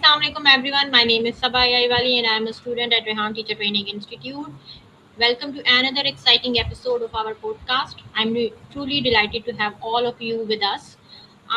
Assalamualaikum everyone. My name is Sabah Yaiwali and I am a student at Rehan Teacher Training Institute. Welcome to another exciting episode of our podcast. I'm truly delighted to have all of you with us.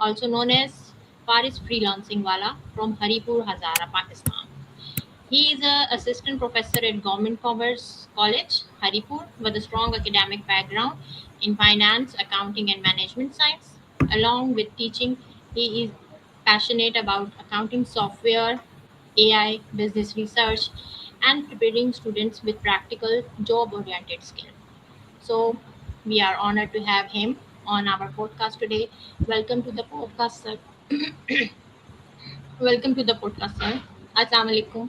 also known as Faris Freelancing Wala from Haripur, Hazara, Pakistan. He is an assistant professor at Government Commerce College, Haripur, with a strong academic background in finance, accounting, and management science. Along with teaching, he is passionate about accounting software, AI, business research, and preparing students with practical, job oriented skills. So, we are honored to have him on our podcast today. Welcome to the podcast, sir. Welcome to the podcast, sir. Assalamu alaikum.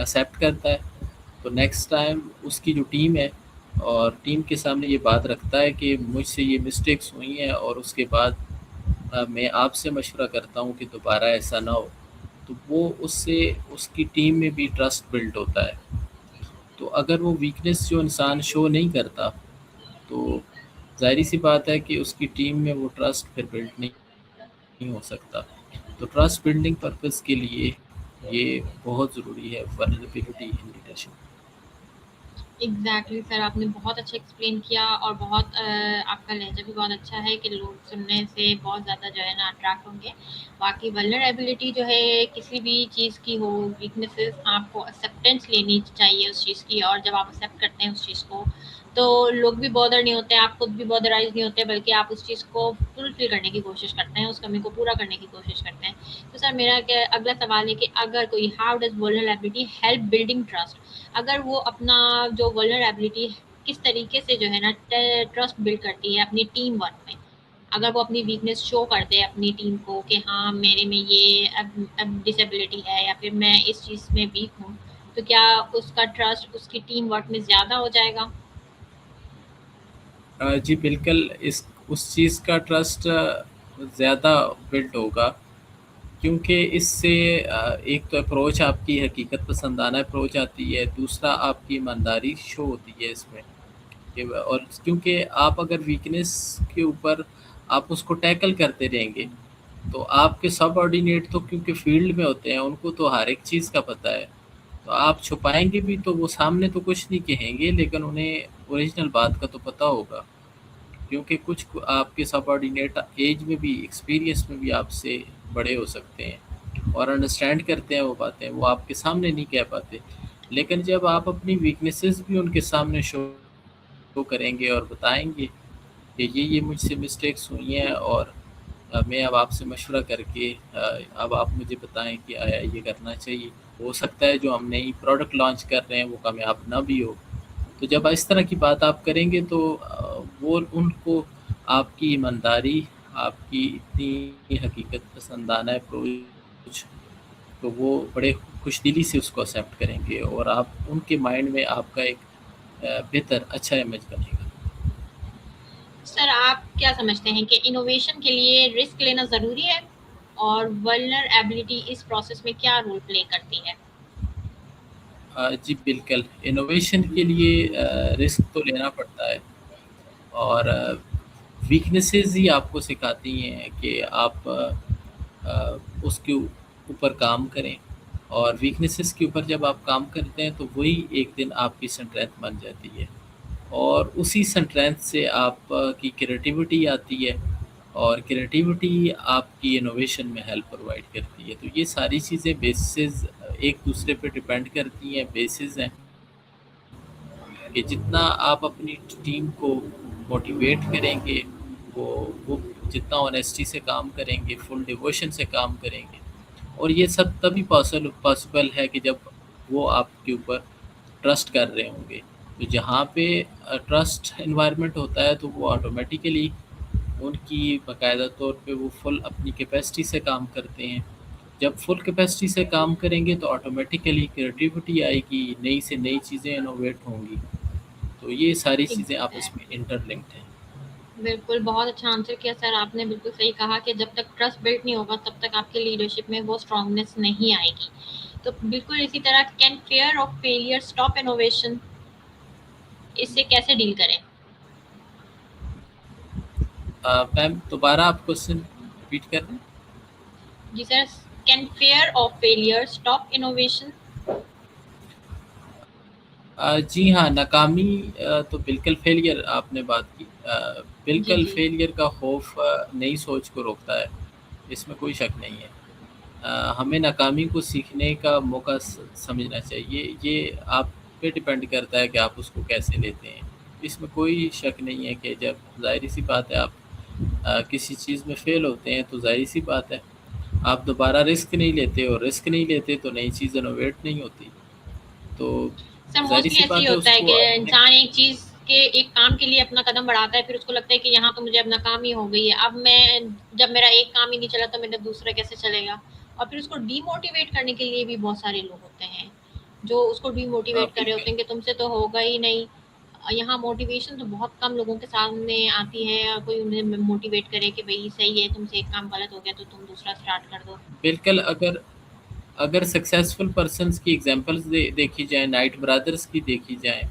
Accept کرتا ہے تو next time اس کی جو team ہے اور team کے سامنے یہ بات رکھتا ہے کہ مجھ سے یہ مسٹیکس ہوئی ہیں اور اس کے بعد میں آپ سے مشورہ کرتا ہوں کہ دوبارہ ایسا نہ ہو، تو وہ اس سے اس کی ٹیم میں بھی ٹرسٹ بلڈ ہوتا ہے۔ تو اگر وہ ویکنیس جو انسان شو نہیں کرتا تو ظاہری سی بات ہے کہ اس کی ٹیم میں وہ ٹرسٹ پھر بلڈ نہیں ہو سکتا۔ تو ٹرسٹ بلڈنگ پرپز کے لیے یہ بہت ضروری ہے ولنریبلٹی ان لیڈرشپ۔ ایگزیکٹلی سر، آپ نے بہت اچھا ایکسپلین کیا، اور بہت آپ کا لہجہ بھی بہت اچھا ہے کہ لوگ سننے سے بہت زیادہ جو ہے نا اٹریکٹ ہوں گے۔ باقی ولنریبلٹی جو ہے کسی بھی چیز کی ہو، ویکنیسز، آپ کو ایکسیپٹینس لینی چاہیے اس چیز کی، اور جب آپ ایکسیپٹ کرتے ہیں اس چیز کو تو لوگ بھی بودر نہیں ہوتے، آپ خود بھی بودرائز نہیں ہوتے، بلکہ آپ اس چیز کو فلفل کرنے کی کوشش کرتے ہیں، اس کمی کو پورا کرنے کی کوشش کرتے ہیں۔ تو سر میرا اگلا سوال ہے کہ اگر کوئی how does vulnerability help building trust, اگر وہ اپنا جو ولنریبلٹی کس طریقے سے جو ہے نا ٹرسٹ بلڈ کرتی ہے اپنی ٹیم ورک میں، اگر وہ اپنی ویکنیس شو کر دے اپنی ٹیم کو کہ ہاں میرے میں یہ اب ڈسیبلٹی ہے یا پھر میں اس چیز میں ویک ہوں، تو کیا اس کا ٹرسٹ اس کی ٹیم ورک میں زیادہ ہو جائے گا؟ جی بالکل، اس چیز کا ٹرسٹ زیادہ بلڈ ہوگا، کیونکہ اس سے ایک تو اپروچ آپ کی حقیقت پسندانہ اپروچ آتی ہے، دوسرا آپ کی ایمانداری شو ہوتی ہے اس میں اور کیونکہ آپ اگر ویکنیس کے اوپر آپ اس کو ٹیکل کرتے رہیں گے تو آپ کے سب آرڈینیٹ تو کیونکہ فیلڈ میں ہوتے ہیں، ان کو تو ہر ایک چیز کا پتہ ہے، تو آپ چھپائیں گے بھی تو وہ سامنے تو کچھ نہیں کہیں گے، لیکن انہیں اوریجنل بات کا تو پتہ ہوگا، کیونکہ کچھ آپ کے سب آرڈینیٹ ایج میں بھی ایکسپیرینس میں بھی آپ سے بڑے ہو سکتے ہیں اور انڈرسٹینڈ کرتے ہیں وہ باتیں، وہ آپ کے سامنے نہیں کہہ پاتے، لیکن جب آپ اپنی ویکنیسز بھی ان کے سامنے شو کریں گے اور بتائیں گے کہ یہ مجھ سے مسٹیکس ہوئی ہیں اور میں اب آپ سے مشورہ کر کے اب آپ مجھے بتائیں کہ آیا یہ کرنا چاہیے، ہو سکتا ہے جو ہم نئی پروڈکٹ لانچ کر رہے ہیں وہ کامیاب نہ بھی ہو، تو جب اس طرح کی بات آپ کریں گے تو وہ ان کو آپ کی ایمانداری، آپ کی اتنی حقیقت پسندانہ اپروچ، تو وہ بڑے خوش دلی سے اس کو ایکسیپٹ کریں گے اور آپ ان کے مائنڈ میں آپ کا ایک بہتر اچھا امیج بنے گا۔ سر آپ کیا سمجھتے ہیں کہ انوویشن کے لیے رسک لینا ضروری ہے، اور ولنریبلٹی اس پروسیس میں کیا رول پلے کرتی ہے؟ جی بالکل، انوویشن کے لیے رسک تو لینا پڑتا ہے اور ویکنیسز ہی آپ کو سکھاتی ہیں کہ آپ اس کے اوپر کام کریں، اور ویکنیسز کے اوپر جب آپ کام کرتے ہیں تو وہی ایک دن آپ کی اسٹرینتھ بن جاتی ہے اور اسی اسٹرینتھ سے آپ کی کریٹیوٹی آتی ہے اور کریٹیوٹی آپ کی انوویشن میں ہیلپ پرووائڈ کرتی ہے، تو یہ ساری چیزیں بیسز ایک دوسرے پہ ڈپینڈ کرتی ہیں، بیسز ہیں کہ جتنا آپ اپنی ٹیم کو موٹیویٹ کریں گے، وہ جتنا آنیسٹی سے کام کریں گے، فل ڈیووشن سے کام کریں گے، اور یہ سب تبھی پاسبل ہے کہ جب وہ آپ کے اوپر ٹرسٹ کر رہے ہوں گے، تو جہاں پہ ٹرسٹ انوائرمنٹ ہوتا ہے تو وہ آٹومیٹیکلی ان کی باقاعدہ طور پہ وہ فل اپنی کیپیسٹی سے کام کرتے ہیں، جب فل کیپیسٹی سے کام کریں گے تو آٹومیٹیکلی کریٹیوٹی آئے گی، نئی سے نئی چیزیں انوویٹ ہوں گی، تو یہ ساری چیزیں آپس میں انٹر لنکڈ ہیں۔ بالکل، بہت اچھا آنسر کیا سر آپ نے، بالکل صحیح کہا کہ جب تک ٹرسٹ بلڈ نہیں ہوگا تب تک آپ کے لیڈرشپ میں وہ اسٹرانگنیس نہیں آئے گی۔ تو بالکل اسی طرح can fear of failure stop innovation, اس سے کیسے ڈیل کریں؟ میم دوبارہ آپ کوشچن ریپیٹ کر رہے ہیں؟ جی sir, can fear of failure stop innovation? جی ہاں، ناکامی تو بالکل فیلئر آپ نے بات کی، جی بالکل جی فیلئر کا خوف نئی سوچ کو روکتا ہے، اس میں کوئی شک نہیں ہے، ہمیں ناکامی کو سیکھنے کا موقع سمجھنا چاہیے، یہ آپ پہ ڈپینڈ کرتا ہے کہ آپ اس کو کیسے لیتے ہیں، اس میں کوئی شک نہیں ہے کہ جب ظاہری سی بات ہے آپ کسی چیز میں فیل ہوتے ہیں تو ظاہری سی بات ہے آپ دوبارہ رسک نہیں لیتے، اور رسک نہیں لیتے تو نئی چیز انوویٹ نہیں ہوتی، تو سر، ظاہری موسٹلی سی ایسے ہی بات ہے ہوتا اس ہے کو کہ اپنے انسان ایک چیز کے ایک کام کے لیے اپنا قدم بڑھاتا ہے، پھر اس کو لگتا ہے کہ یہاں تو مجھے اب ناکامی ہو گئی ہے، اب میں جب میرا ایک کام ہی نہیں چلا تو میرا دوسرا کیسے چلے گا، اور پھر اس کو ڈی موٹیویٹ کرنے کے لیے بھی بہت سارے لوگ ہوتے ہیں۔ جو اس کو ڈی موٹیویٹ کر رہے بالکل ہوتے ہیں کہ تم سے تو ہوگا ہی نہیں. یہاں موٹیویشن تو بہت کم لوگوں کے سامنے آتی ہے، اور کوئی انہیں موٹیویٹ کرے کہ بھائی صحیح ہے، تم سے ایک کام غلط ہو گیا تو تم دوسرا اسٹارٹ کر دو. بالکل اگر سکسیزفل پرسنس کی ایگزامپلس دیکھی جائیں، نائٹ برادرس کی دیکھی جائیں،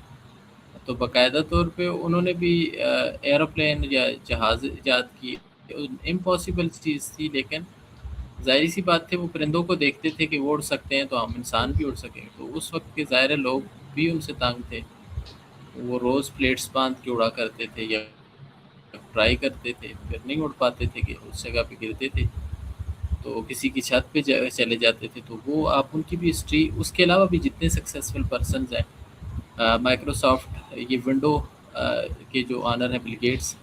تو باقاعدہ طور پہ انہوں نے بھی ایروپلین یا جہاز ایجاد کی. امپاسبل چیز تھی، لیکن ظاہری سی بات تھی، وہ پرندوں کو دیکھتے تھے کہ وہ اڑ سکتے ہیں تو ہم انسان بھی اڑ سکیں. تو اس وقت کے ظاہر لوگ بھی ان سے تنگ تھے. وہ روز پلیٹس باندھ کے اڑا کرتے تھے یا ٹرائی کرتے تھے، پھر نہیں اڑ پاتے تھے کہ اس جگہ پہ گرتے تھے تو کسی کی چھت پہ چلے جاتے تھے. تو وہ آپ ان کی بھی ہسٹری، اس کے علاوہ بھی جتنے سکسیزفل پرسنز ہیں، مائکروسافٹ، یہ ونڈو کے جو آنر ہیں بل گیٹس،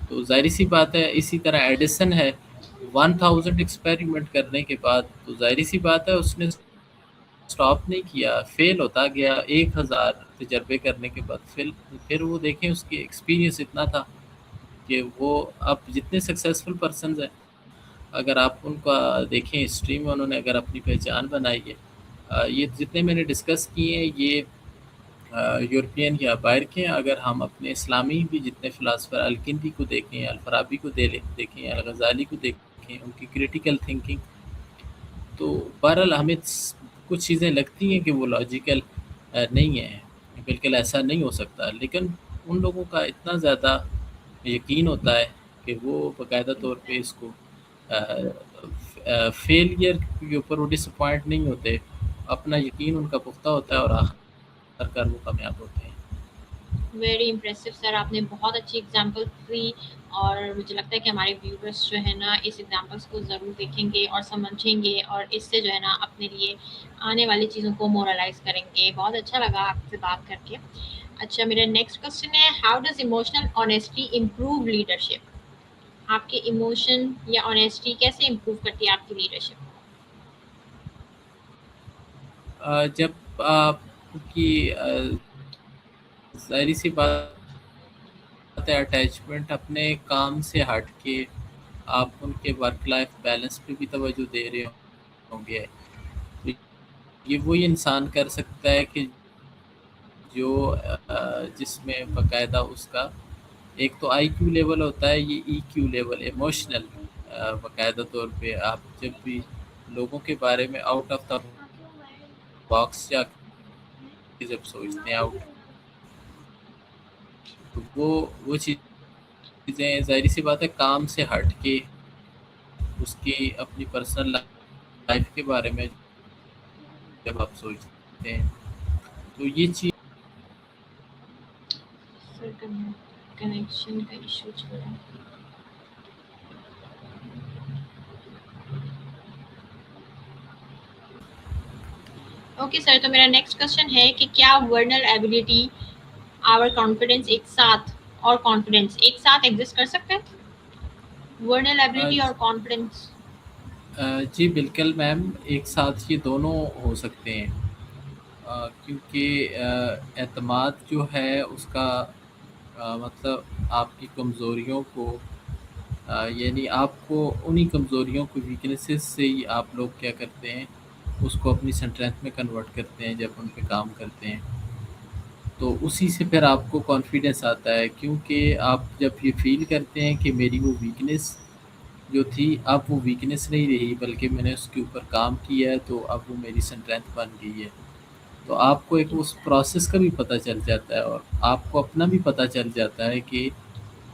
تو ظاہری سی بات ہے. اسی طرح ایڈیسن ہے، 1000 ایکسپیریمنٹ کرنے کے بعد تو ظاہری سی بات ہے اس نے اسٹاپ نہیں کیا، فیل ہوتا گیا. 1000 تجربے کرنے کے بعد پھر وہ دیکھیں اس کی ایکسپیرینس اتنا تھا کہ وہ اب جتنے سکسیزفل پرسنز ہیں، اگر آپ ان کا دیکھیں ہسٹری میں، انہوں نے اگر اپنی پہچان بنائی ہے. یہ جتنے میں نے ڈسکس کیے ہیں یہ یورپین یا باہر کے ہیں. اگر ہم اپنے اسلامی بھی جتنے فلاسفر، الکندی کو دیکھیں، الفارابی کو دیکھیں، الغزالی کو دیکھیں، ان کی کریٹیکل تھنکنگ، تو بہرحال ہمیں کچھ چیزیں لگتی ہیں کہ وہ لاجیکل نہیں ہیں، بالکل ایسا نہیں ہو سکتا. لیکن ان لوگوں کا اتنا زیادہ یقین ہوتا ہے کہ وہ باقاعدہ طور پہ اس کو فیلئر کے اوپر وہ ڈس اپوائنٹ نہیں ہوتے. اپنا یقین ان کا پختہ ہوتا ہے اور آخر وہ کامیاب ہوتے ہیں. ویری امپریسو سر، آپ نے بہت اچھی ایگزامپل دی، اور مجھے لگتا ہے کہ ہمارے ویورس جو ہے نا اس ایگزامپلس کو ضرور دیکھیں گے اور سمجھیں گے، اور اس سے جو ہے نا اپنے لیے آنے والی چیزوں کو مورلائز کریں گے. بہت اچھا لگا آپ سے بات کر کے. اچھا، میرا نیکسٹ کوشچن ہے، how does emotional honesty improve leadership? آپ کے ایموشن یا آنیسٹی کیسے امپروو کرتی ہے آپ کی لیڈرشپ؟ جب آپ کی ظاہری سی بات ہے، اٹیچمنٹ اپنے کام سے ہٹ کے آپ ان کے ورک لائف بیلنس پہ بھی توجہ دے رہے ہوں گے، تو یہ وہی انسان کر سکتا ہے کہ جو جس میں باقاعدہ اس کا ایک تو آئی کیو لیول ہوتا ہے، یہ ای کیو لیول ایموشنل. باقاعدہ طور پہ آپ جب بھی لوگوں کے بارے میں آؤٹ آف دا باکس جا کے جب سوچتے ہیں آؤٹ، تو وہ چیزیں ظاہری سی بات ہے کام سے ہٹ کے اس کی اپنی پرسنل لائف کے بارے میں جب آپ سوچتے ہیں تو یہ چیز. سر کنیکشن کا ایشو چل رہا ہے. اوکے سر، تو میرا نیکسٹ کوشچن ہے کہ کیا ورنربلٹی اور کانفیڈنس ایک ساتھ ایگزسٹ کر سکتے ہیں؟ ورنربلٹی اور کانفیڈنس. جی بالکل میم، ایک ساتھ یہ دونوں ہو سکتے ہیں. کیونکہ اعتماد جو ہے اس کا مطلب آپ کی کمزوریوں کو یعنی آپ کو انہی کمزوریوں کو ویکنیسز سے ہی آپ لوگ کیا کرتے ہیں، اس کو اپنی اسٹرینتھ میں کنورٹ کرتے ہیں جب ان پہ کام کرتے ہیں. تو اسی سے پھر آپ کو کانفیڈنس آتا ہے، کیونکہ آپ جب یہ فیل کرتے ہیں کہ میری وہ ویکنیس جو تھی اب وہ ویکنیس نہیں رہی، بلکہ میں نے اس کے اوپر کام کیا ہے تو اب وہ میری اسٹرینتھ بن گئی ہے. تو آپ کو ایک اس پروسیس کا بھی پتہ چل جاتا ہے، اور آپ کو اپنا بھی پتہ چل جاتا ہے کہ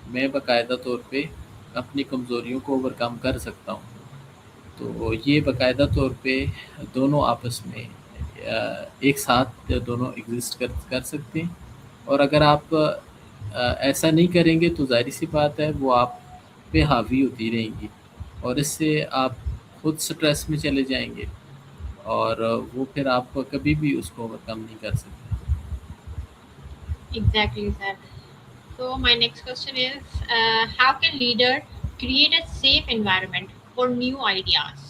میں باقاعدہ طور پہ اپنی کمزوریوں کو اوور کم کر سکتا ہوں. تو یہ باقاعدہ طور پہ دونوں آپس میں ایک ساتھ دونوں ایگزسٹ کر سکتے ہیں. اور اگر آپ ایسا نہیں کریں گے تو ظاہری سی بات ہے وہ آپ پہ حاوی ہوتی رہیں گی، اور اس سے آپ خود سٹریس میں چلے جائیں گے، اور وہ پھر آپ کبھی بھی اس کو اوور کم نہیں کر سکتے. Exactly sir. So my next question is, how can leader create a safe environment for new ideas?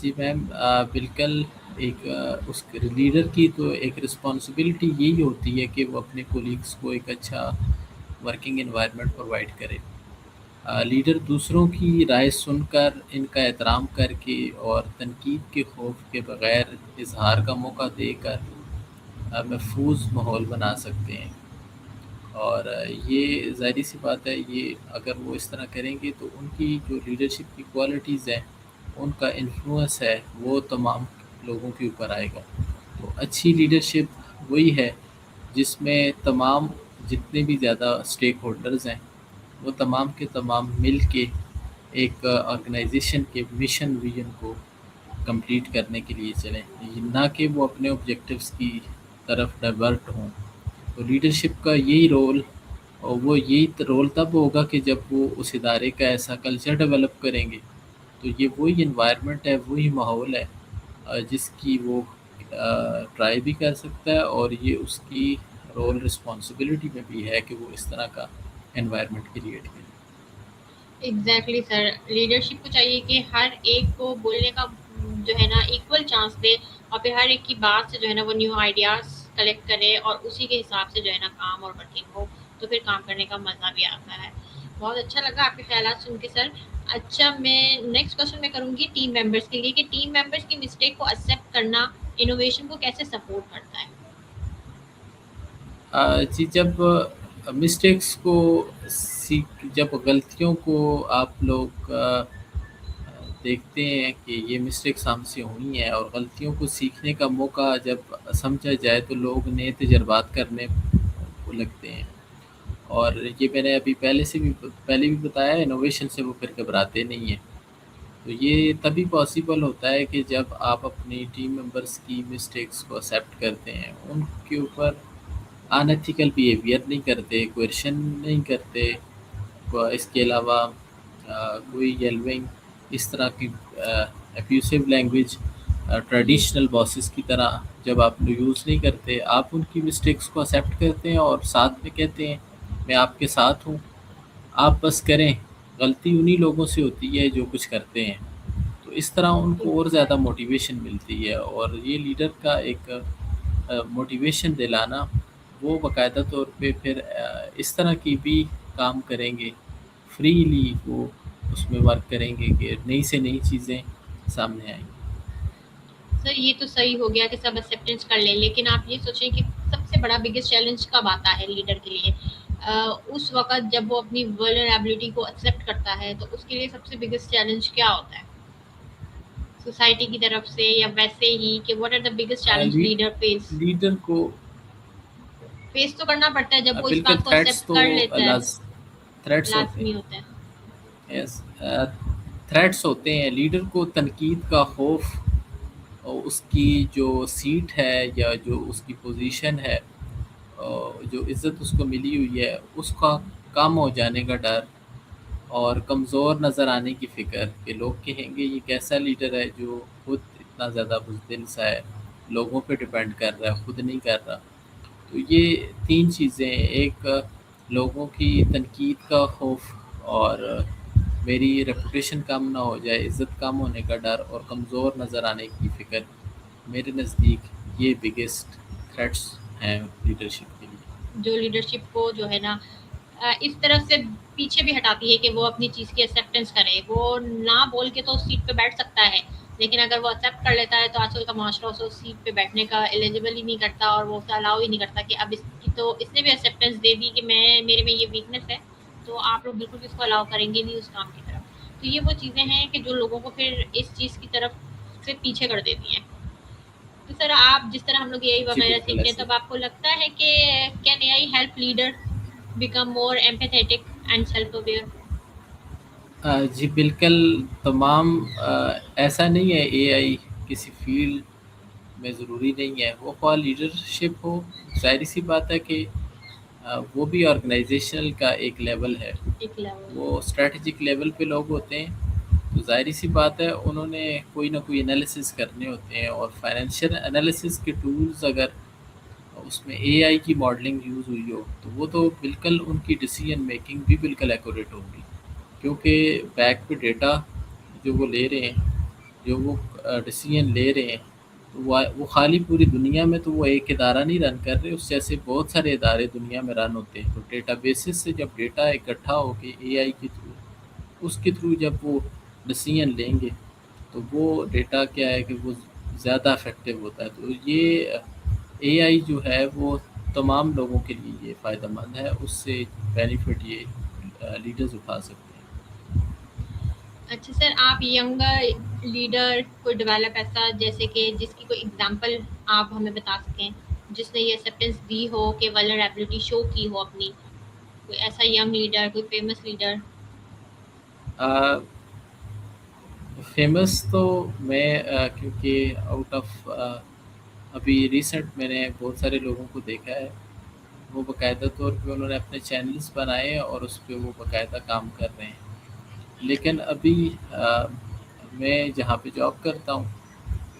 جی میم، بالکل. ایک اس لیڈر کی تو ایک رسپانسبلٹی یہی ہوتی ہے کہ وہ اپنے کولیگس کو ایک اچھا ورکنگ انوائرمنٹ پرووائڈ کرے. لیڈر دوسروں کی رائے سن کر ان کا احترام کر کے اور تنقید کے خوف کے بغیر اظہار کا موقع دے کر محفوظ ماحول بنا سکتے ہیں۔ اور یہ ظاہری سی بات ہے، یہ اگر وہ اس طرح کریں گے تو ان کی جو لیڈرشپ کی کوالٹیز ہیں، ان کا انفلوئنس ہے، وہ تمام لوگوں کے اوپر آئے گا۔ تو اچھی لیڈرشپ وہی ہے جس میں تمام جتنے بھی زیادہ اسٹیک ہولڈرز ہیں وہ تمام کے تمام مل کے ایک آرگنائزیشن کے مشن ویژن کو کمپلیٹ کرنے کے لیے چلیں، نہ کہ وہ اپنے آبجیکٹیوز کی طرف ڈائیورٹ ہوں۔ تو لیڈرشپ کا یہی رول، اور وہ یہی رول تب ہوگا کہ جب وہ اس ادارے کا ایسا کلچر ڈیولپ کریں گے۔ تو یہ وہی انوائرمنٹ ہے، وہی ماحول ہے جس کی وہ ٹرائی بھی کر سکتا ہے، اور یہ اس کی رول رسپانسبلٹی میں بھی ہے کہ وہ اس طرح کا انوائرمنٹ کریٹ کرے۔ ایگزیکٹلی سر، لیڈرشپ کو چاہیے کہ ہر ایک کو بولنے کا جو ہے نا ایکول چانس دے، اور پھر ہر ایک کی بات سے جو ہے نا وہ نیو آئیڈیاز کلیکٹ کرے اور اسی کے حساب سے جو ہے نا کام اور ورکنگ ہو، تو پھر کام کرنے کا مزہ بھی آتا ہے۔ بہت اچھا لگا آپ کے خیالات سن کے سر۔ اچھا، میں نیکسٹ کوشچن میں کروں گی ٹیم ممبرس کے لیے کہ ٹیم ممبرس کی مسٹیک کو ایکسیپٹ کرنا انوویشن کو کیسے سپورٹ کرتا ہے؟ جی، جب مسٹیکس کو جب غلطیوں کو آپ لوگ دیکھتے ہیں کہ یہ مسٹیکس ہم سے ہوئی ہیں، اور غلطیوں کو سیکھنے کا موقع جب سمجھا جائے تو لوگ نئے تجربات کرنے کو لگتے ہیں۔ اور یہ میں نے ابھی پہلے بھی بتایا، انوویشن سے وہ پھر گھبراتے نہیں ہیں۔ تو یہ تبھی پاسبل ہوتا ہے کہ جب آپ اپنی ٹیم ممبرس کی مسٹیکس کو ایکسیپٹ کرتے ہیں، ان کے اوپر ان ایتھیکل بیہیویئر نہیں کرتے، کوئرشن نہیں کرتے، اس کے علاوہ کوئی یلونگ اس طرح کی ابیوسو لینگویج جی ٹریڈیشنل باسز کی طرح جب آپ یوز نہیں کرتے، آپ ان کی مسٹیکس کو ایکسیپٹ کرتے ہیں اور ساتھ میں کہتے ہیں میں آپ کے ساتھ ہوں، آپ بس کریں۔ غلطی انہی لوگوں سے ہوتی ہے جو کچھ کرتے ہیں۔ تو اس طرح ان کو اور زیادہ ایگزیکٹلی موٹیویشن ملتی ہے، اور یہ لیڈر کا ایک موٹیویشن دلانا، وہ باقاعدہ طور پہ پھر اس طرح کی بھی کام کریں گے، فریلی وہ اس میں ورک کریں گے کہ نئی سے نئی چیزیں سامنے آئیں گی۔ سر، یہ تو صحیح ہو گیا کہ سب ایکسیپٹینس کر لیں، لیکن آپ یہ سوچیں کہ سب سے بڑا بگیسٹ چیلنج کب آتا ہے لیڈر کے لیے؟ اس وقت جب وہ اپنی ولنریبلٹی کو ایکسیپٹ کرتا ہے، تو اس کے لیے سب سے بگیسٹ چیلنج کیا ہوتا ہے سوسائٹی کی طرف سے، یا ویسے ہی کہ what are the biggest challenge leader leader کو فیس تو کرنا پڑتا ہے جب وہ اس بالکل بات کو تھریٹس ایکسیپٹ تو کر لیتا ہے؟ تھریٹس ہوتے لازمی ہیں۔ ہوتا ہے۔ یس، تھریٹس ہوتے ہیں۔ لیڈر کو تنقید کا خوف، اور اس کی جو سیٹ ہے یا جو اس کی پوزیشن ہے، جو عزت اس کو ملی ہوئی ہے، اس کا کم ہو جانے کا ڈر، اور کمزور نظر آنے کی فکر کہ لوگ کہیں گے یہ کیسا لیڈر ہے جو خود اتنا زیادہ بزدل سا ہے، لوگوں پہ ڈپینڈ کر رہا ہے، خود نہیں کر رہا۔ تو یہ تین چیزیں، ایک لوگوں کی تنقید کا خوف، اور میری ریپوٹیشن کم نہ ہو جائے، عزت کم ہونے کا ڈر، اور کمزور نظر آنے کی فکر، میرے نزدیک یہ بگیسٹ تھریٹس ہیں لیڈرشپ کے لیے۔ جو لیڈرشپ کو جو ہے نا اس طرف سے پیچھے بھی ہٹاتی ہے کہ وہ اپنی چیز کی ایکسیپٹینس کرے۔ وہ نہ بول کے تو اس سیٹ پہ بیٹھ سکتا ہے، لیکن اگر وہ ایکسیپٹ کر لیتا ہے تو آج کل کا معاشرہ اسے اس سیٹ پہ بیٹھنے کا ایلیجیبل ہی نہیں کرتا، اور وہ اسے الاؤ ہی نہیں کرتا کہ اب اس کی تو اس نے بھی ایکسیپٹینس دے دی کہ میرے میں یہ ویکنیس ہے، تو آپ لوگ بالکل بھی اس کو الاؤ کریں گے نہیں اس کام کی طرف۔ تو یہ وہ چیزیں ہیں کہ جو لوگوں کو پھر اس چیز کی طرف سے پیچھے کر دیتی ہیں۔ تو سر، آپ جس طرح ہم لوگ اے آئی جی وغیرہ بالکل سیکھتے ہیں، ایسے تب آپ کو لگتا ہے کہ can A I help leader become more empathetic and self aware? جی بالکل، تمام ایسا نہیں ہے اے آئی کسی فیلڈ میں ضروری نہیں ہے، وہ خواہ لیڈرشپ ہو، ظاہری سی بات ہے کہ وہ بھی آرگنائزیشنل کا ایک لیول ہے، ایک لیول ہے۔ وہ اسٹریٹجک لیول پہ لوگ ہوتے ہیں، تو ظاہری سی بات ہے انہوں نے کوئی نہ کوئی انالیسس کرنے ہوتے ہیں، اور فائنینشیل انالیسس کے ٹولز اگر اس میں اے آئی کی ماڈلنگ یوز ہوئی ہو تو وہ تو بالکل ان کی ڈیسیجن میکنگ بھی بالکل ایکوریٹ ہوگی، کیونکہ بیک پہ ڈیٹا جو وہ لے رہے ہیں، جو وہ ڈیسیجن لے رہے ہیں، تو وہ خالی پوری دنیا میں تو وہ ایک ادارہ نہیں رن کر رہے، اس جیسے بہت سارے ادارے دنیا میں رن ہوتے ہیں۔ تو ڈیٹا بیسز سے جب ڈیٹا اکٹھا ہو کے اے آئی کے تھرو اس کے تھرو جب وہ ڈسیزن لیں گے تو وہ ڈیٹا کیا ہے کہ وہ زیادہ افیکٹو ہوتا ہے. تو یہ اے آئی جو ہے وہ تمام لوگوں کے لیے یہ فائدہ مند ہے. اس سے بینیفٹ یہ لیڈرز اٹھا سکتے ہیں. اچھا سر، آپ ینگ لیڈر کو ڈیولپ ایسا جیسے کہ جس کی کوئی اگزامپل آپ ہمیں بتا سکیں، جس نے یہ ایکسیپٹینس دی ہو کہ ولنریبلٹی شو کی ہو اپنی، کوئی ایسا ینگ لیڈر، کوئی فیمس لیڈر؟ فیمس تو میں کیونکہ آؤٹ آف ابھی ریسنٹ میں نے بہت سارے لوگوں کو دیکھا ہے، وہ باقاعدہ طور پہ انہوں نے اپنے چینلز بنائے اور اس پہ وہ باقاعدہ کام کر رہے ہیں. لیکن ابھی میں جہاں پہ جاب کرتا ہوں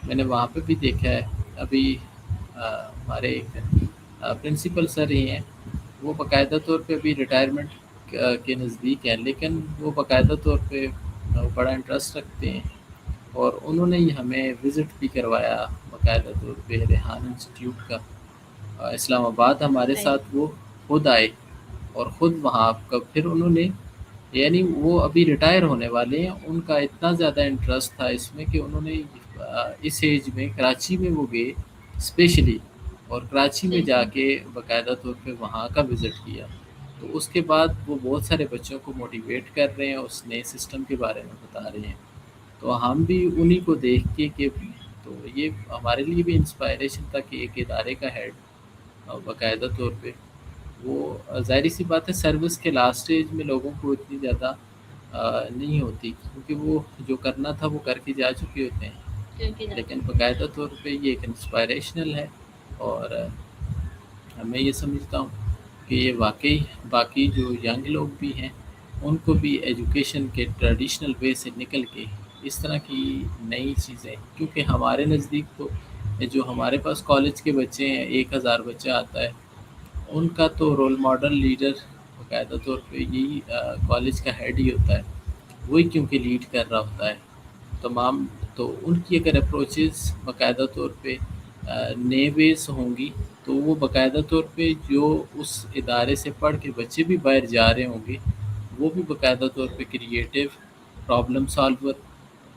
میں نے وہاں پہ بھی دیکھا ہے. ابھی ہمارے ایک پرنسپل سر ہی ہیں، وہ باقاعدہ طور پہ ابھی ریٹائرمنٹ کے نزدیک ہیں، لیکن وہ باقاعدہ طور پہ بڑا انٹرسٹ رکھتے ہیں. اور انہوں نے ہی ہمیں وزٹ بھی کروایا باقاعدہ طور پہ ریحان انسٹیٹیوٹ کا اسلام آباد. ہمارے صحیح. ساتھ وہ خود آئے اور خود وہاں کا پھر انہوں نے، یعنی وہ ابھی ریٹائر ہونے والے ہیں، ان کا اتنا زیادہ انٹرسٹ تھا اس میں کہ انہوں نے اس ایج میں کراچی میں وہ گئے اسپیشلی، اور کراچی میں صحیح جا صحیح. کے باقاعدہ طور پہ وہاں کا وزٹ کیا. تو اس کے بعد وہ بہت سارے بچوں کو موٹیویٹ کر رہے ہیں، اس نئے سسٹم کے بارے میں بتا رہے ہیں. تو ہم بھی انہی کو دیکھ کے کہ تو یہ ہمارے لیے بھی انسپائریشن تھا کہ ایک ادارے کا ہیڈ باقاعدہ طور پہ وہ ظاہری سی بات ہے سروس کے لاسٹ اسٹیج میں لوگوں کو اتنی زیادہ نہیں ہوتی، کیونکہ وہ جو کرنا تھا وہ کر کے جا چکے ہوتے ہیں. کر کے جا لیکن چکے. باقاعدہ طور پہ یہ ایک انسپائریشنل ہے. اور میں یہ سمجھتا ہوں کہ یہ واقعی باقی جو ینگ لوگ بھی ہیں ان کو بھی ایجوکیشن کے ٹریڈیشنل وے سے نکل کے اس طرح کی نئی چیزیں، کیونکہ ہمارے نزدیک تو جو ہمارے پاس کالج کے بچے ہیں 1000 بچہ آتا ہے، ان کا تو رول ماڈل لیڈر باقاعدہ طور پہ یہی کالج کا ہیڈ ہی ہوتا ہے. وہی کیونکہ لیڈ کر رہا ہوتا ہے تمام. تو ان کی اگر اپروچز باقاعدہ طور پہ نئے ویز ہوں گی تو وہ باقاعدہ طور پہ جو اس ادارے سے پڑھ کے بچے بھی باہر جا رہے ہوں گے وہ بھی باقاعدہ طور پہ کریٹیو پرابلم سالور،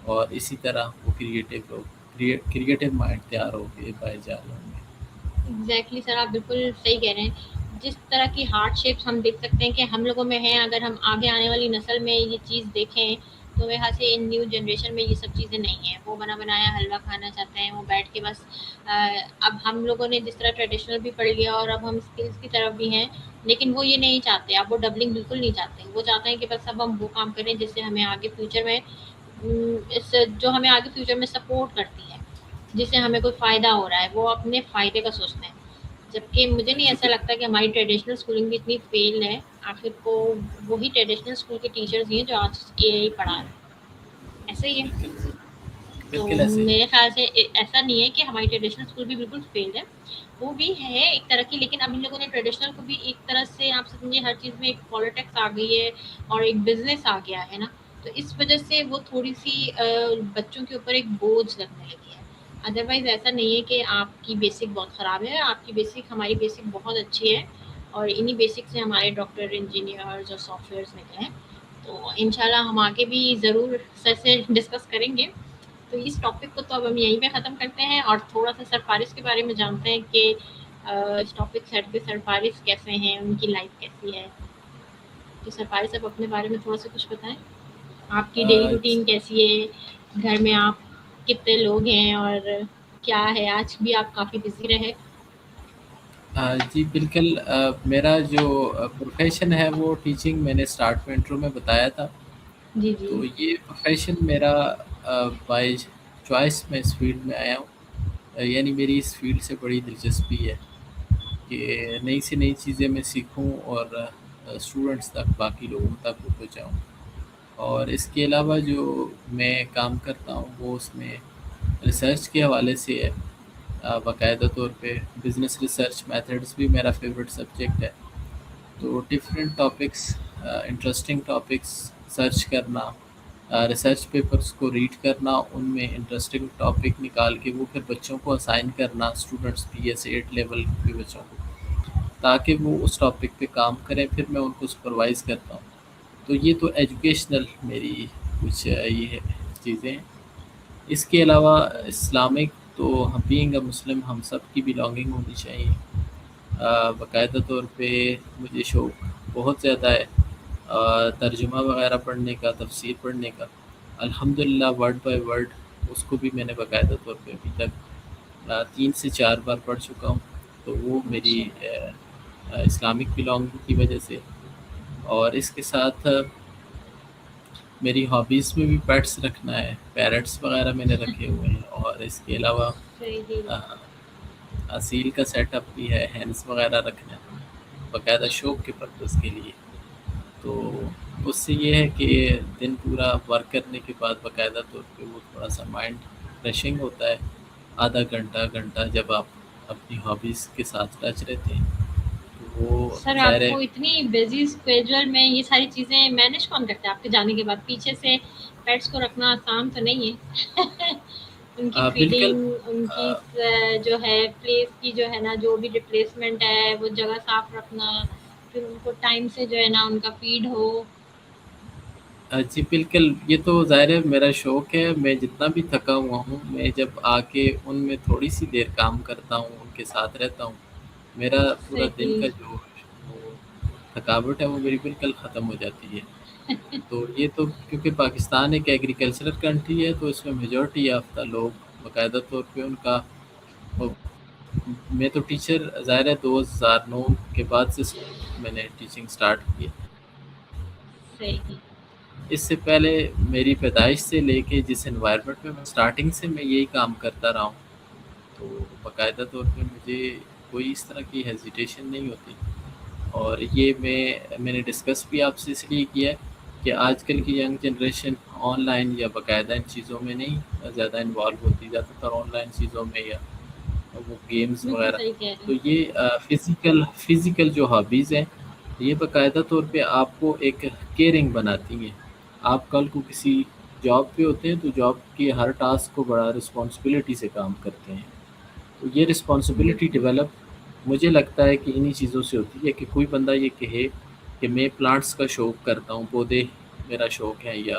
اور اسی طرح وہ کریٹیو مائنڈ تیار ہو کے باہر جا رہے ہوں گے. ایگزیکٹلی سر، آپ بالکل صحیح کہہ رہے ہیں. جس طرح کی ہارڈ شیپس ہم دیکھ سکتے ہیں کہ ہم لوگوں میں ہیں، اگر ہم آگے آنے والی نسل میں یہ چیز دیکھیں تو میرے خیال سے ان نیو جنریشن میں یہ سب چیزیں نہیں ہیں. وہ بنا بنایا حلوہ کھانا چاہتے ہیں، وہ بیٹھ کے بس اب ہم لوگوں نے جس طرح ٹریڈیشنل بھی پڑھ لیا اور اب ہم اسکلس کی طرف بھی ہیں، لیکن وہ یہ نہیں چاہتے. اب وہ ڈبلنگ بالکل نہیں چاہتے. وہ چاہتے ہیں کہ بس اب ہم وہ کام کریں جس سے ہمیں آگے فیوچر میں جو ہمیں آگے فیوچر میں سپورٹ کرتی ہے، جس سے ہمیں کوئی فائدہ ہو رہا ہے. وہ اپنے فائدے کا سوچتے ہیں. جبکہ مجھے نہیں ایسا بالکل لگتا کہ ہماری ٹریڈیشنل اسکولنگ بھی اتنی فیل ہے. آخر کو وہی ٹریڈیشنل اسکول کے ٹیچرز ہی ہیں جو آج اے آئی پڑھا رہے ہیں. ایسا ہی ہے. بالکل تو بالکل ایسے ہی. میرے خیال سے ایسا نہیں ہے کہ ہماری ٹریڈیشنل اسکول بھی بالکل فیلڈ ہے. وہ بھی ہے ایک طرح کی، لیکن اب ان لوگوں نے ٹریڈیشنل کو بھی ایک طرح سے آپ سمجھے ہر چیز میں ایک پالیٹکس آ گئی ہے اور ایک بزنس آ گیا ہے نا. تو اس وجہ سے وہ تھوڑی سی بچوں کے اوپر ایک بوجھ لگنے لگی ہے. ادروائز ایسا نہیں ہے کہ آپ کی بیسک بہت خراب ہے. آپ کی بیسک، ہماری بیسک بہت اچھی ہے، اور انہی بیسک سے ہمارے ڈاکٹر، انجینئرز اور سافٹ ویئرس نکلے ہیں. تو انشاءاللہ ہم آگے بھی ضرور سر سے ڈسکس کریں گے. تو اس ٹاپک کو تو اب ہم یہیں پہ ختم کرتے ہیں اور تھوڑا سا سرفارش کے بارے میں جانتے ہیں کہ اس ٹاپک سیٹ پہ سرفارش کیسے ہیں، ان کی لائف کیسی ہے. تو سرفارش صاحب اپنے بارے میں تھوڑا سا کچھ بتائیں. آپ کی ڈیلی روٹین کیسی ہے؟ گھر میں آپ کتنے لوگ ہیں اور کیا ہے؟ آج بھی آپ کافی بزی رہے. جی بالکل. میرا جو پروفیشن ہے وہ ٹیچنگ، میں نے اسٹارٹ میں انٹرو میں بتایا تھا. جی جی. تو یہ پروفیشن میرا بائی چوائس میں اس فیلڈ میں آیا ہوں. یعنی میری اس فیلڈ سے بڑی دلچسپی ہے کہ نئی سے نئی چیزیں میں سیکھوں اور اسٹوڈنٹس تک، باقی لوگوں تک وہ پہنچاؤں. اور اس کے علاوہ جو میں کام کرتا ہوں وہ اس میں ریسرچ کے حوالے سے ہے. باقاعدہ طور پہ بزنس ریسرچ میتھڈس بھی میرا فیوریٹ سبجیکٹ ہے. تو different topics, interesting topics search کرنا، ریسرچ پیپرس کو ریڈ کرنا، ان میں انٹرسٹنگ ٹاپک نکال کے وہ پھر بچوں کو اسائن کرنا، اسٹوڈنٹس پی ایس 8 لیول کے بچوں کو، تاکہ وہ اس ٹاپک پہ کام کریں. پھر میں ان کو سپروائز کرتا ہوں. تو یہ تو ایجوکیشنل میری کچھ یہ ہے چیزیں ہیں۔ اس کے علاوہ اسلامک تو بینگ اے مسلم ہم سب کی بلانگنگ ہونی چاہیے۔ باقاعدہ طور پہ مجھے شوق بہت زیادہ ہے ترجمہ وغیرہ پڑھنے کا، تفسیر پڑھنے کا۔ الحمدللہ ورڈ بائی ورڈ اس کو بھی میں نے باقاعدہ طور پہ ابھی تک 3 سے 4 بار پڑھ چکا ہوں، تو وہ میری اچھا، اسلامک بلانگنگ کی وجہ سے۔ اور اس کے ساتھ میری ہابیز میں بھی پیٹس رکھنا ہے، پیرٹس وغیرہ میں نے رکھے ہوئے ہیں، اور اس کے علاوہ صحیح، آ، اصیل کا سیٹ اپ بھی ہے، ہینس وغیرہ رکھنا ہے باقاعدہ شوق کے پرپز کے لیے۔ تو اس سے یہ ہے کہ دن پورا ورک کرنے کے بعد باقاعدہ طور پہ وہ تھوڑا سا مائنڈ فریشنگ ہوتا ہے، آدھا گھنٹہ گھنٹہ جب آپ اپنی ہابیز کے ساتھ ٹچ رہتے ہیں تو وہ سر ظاہر آپ ہے۔ کو اتنی بزی اسکیجول میں یہ ساری چیزیں مینیج کون کرتا ہے آپ کے جانے کے بعد؟ پیچھے سے پیٹس کو رکھنا آسان تو نہیں ہے ان کی بالکل فیڈنگ، ان کی جو ہے پلیس کی جو ہے نا، جو بھی ریپلیسمنٹ ہے وہ جگہ صاف رکھنا، پھر ان کو ٹائم سے جو ہے نا ان کا فیڈ ہو۔ جی بالکل، یہ تو ظاہر ہے میرا شوق ہے۔ میں جتنا بھی تھکا ہوا ہوں، میں جب آ کے ان میں تھوڑی سی دیر کام کرتا ہوں، ان کے ساتھ رہتا ہوں، میرا پورا دن صحیح، کا جو وہ تھکاوٹ ہے وہ میری بالکل ختم ہو جاتی ہے۔ تو یہ تو کیونکہ پاکستان ایک ایگریکلچرل کنٹری ہے، تو اس میں میجورٹی آف دا لوگ باقاعدہ طور پہ ان کا وہ- میں تو ٹیچر ظاہر ہے 2009 کے بعد سے میں نے ٹیچنگ سٹارٹ کی ہے۔ صحیح، اس سے پہلے میری پیدائش سے لے کے جس انوائرمنٹ میں اسٹارٹنگ سے میں یہی کام کرتا رہا ہوں، تو باقاعدہ طور پہ مجھے کوئی اس طرح کی ہیزیٹیشن نہیں ہوتی۔ اور یہ میں نے ڈسکس بھی آپ سے اس لیے کیا ہے کہ آج کل کی ینگ جنریشن آن لائن یا باقاعدہ ان چیزوں میں نہیں زیادہ انوالو ہوتی، زیادہ تر آن لائن چیزوں میں یا وہ گیمز بالکل وغیرہ۔ صحیح کہہ رہے تو ہیں۔ یہ فزیکل جو ہابیز ہیں، یہ باقاعدہ طور پہ آپ کو ایک کیئرنگ بناتی ہیں۔ آپ کل کو کسی جاب پہ ہوتے ہیں تو جاب کی ہر ٹاسک کو بڑا رسپانسبلٹی سے کام کرتے ہیں، تو یہ رسپانسبلٹی بالکل ڈیولپ مجھے لگتا ہے کہ انہی چیزوں سے ہوتی ہے کہ کوئی بندہ یہ کہے کہ میں پلانٹس کا شوق کرتا ہوں، پودے میرا شوق ہے، یا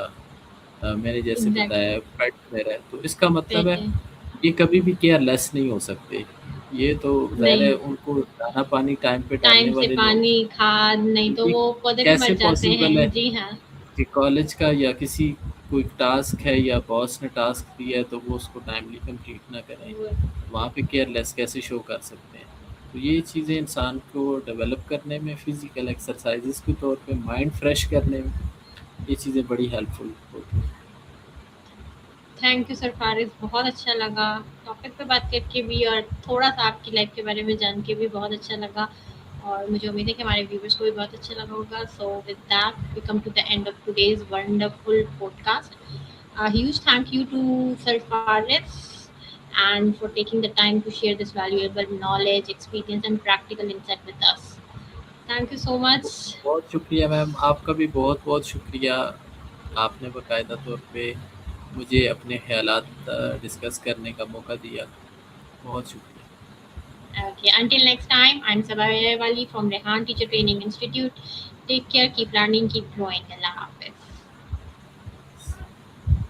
میں نے جیسے ایگزیکٹلی، بتایا پیٹ میرا ہے، تو اس کا مطلب ہے پیٹ ہے، یہ کبھی بھی کیئر لیس نہیں ہو سکتے۔ یہ تو ظاہر ہے نہیں، ان کو دانا پانی ٹائم پہ ڈالنے ٹائم سے والے لوگ پانی کھاد نہیں تو یہ وہ پودے بھی مر کیسے جاتے ہیں۔ پاسبل ہے جی ہاں، کہ کالج کا یا کسی کوئی ٹاسک ہے یا باس نے ٹاسک دیا ہے تو وہ اس کو ٹائملی کمپلیٹ نہ کریں، وہ وہاں پہ کیئر لیس کیسے شو کر سکتے ہیں؟ تو یہ چیزیں انسان کو ڈیولپ کرنے میں، فزیکل ایکسرسائزز کے طور پہ مائنڈ فریش کرنے میں یہ چیزیں بڑی ہیلپ فل ہوتی ہیں۔ تھینک یو سر فارض، بہت اچھا لگا ٹاپک پہ بات کر کے بھی، اور تھوڑا سا آپ کی لائف کے بارے میں جان کے بھی بہت اچھا لگا، اور مجھے امید ہے کہ ہمارے ویورس کو بھی بہت اچھا لگا ہوگا۔ So with that we come to the end of today's wonderful podcast. A huge thank you to Sir Faris and for taking the time to share this valuable knowledge, experience, and practical insight with us. Thank you so much. بہت شکریہ میم، آپ کا بھی بہت بہت شکریہ۔ آپ نے باقاعدہ طور پہ مجھے اپنے خیالات ڈسکس کرنے کا موقع دیا، بہت شکریہ۔ Okay, until next time, I'm Sabah Wali from Rehan Teacher Training Institute. Take care, keep learning, keep growing. Allah Hafiz.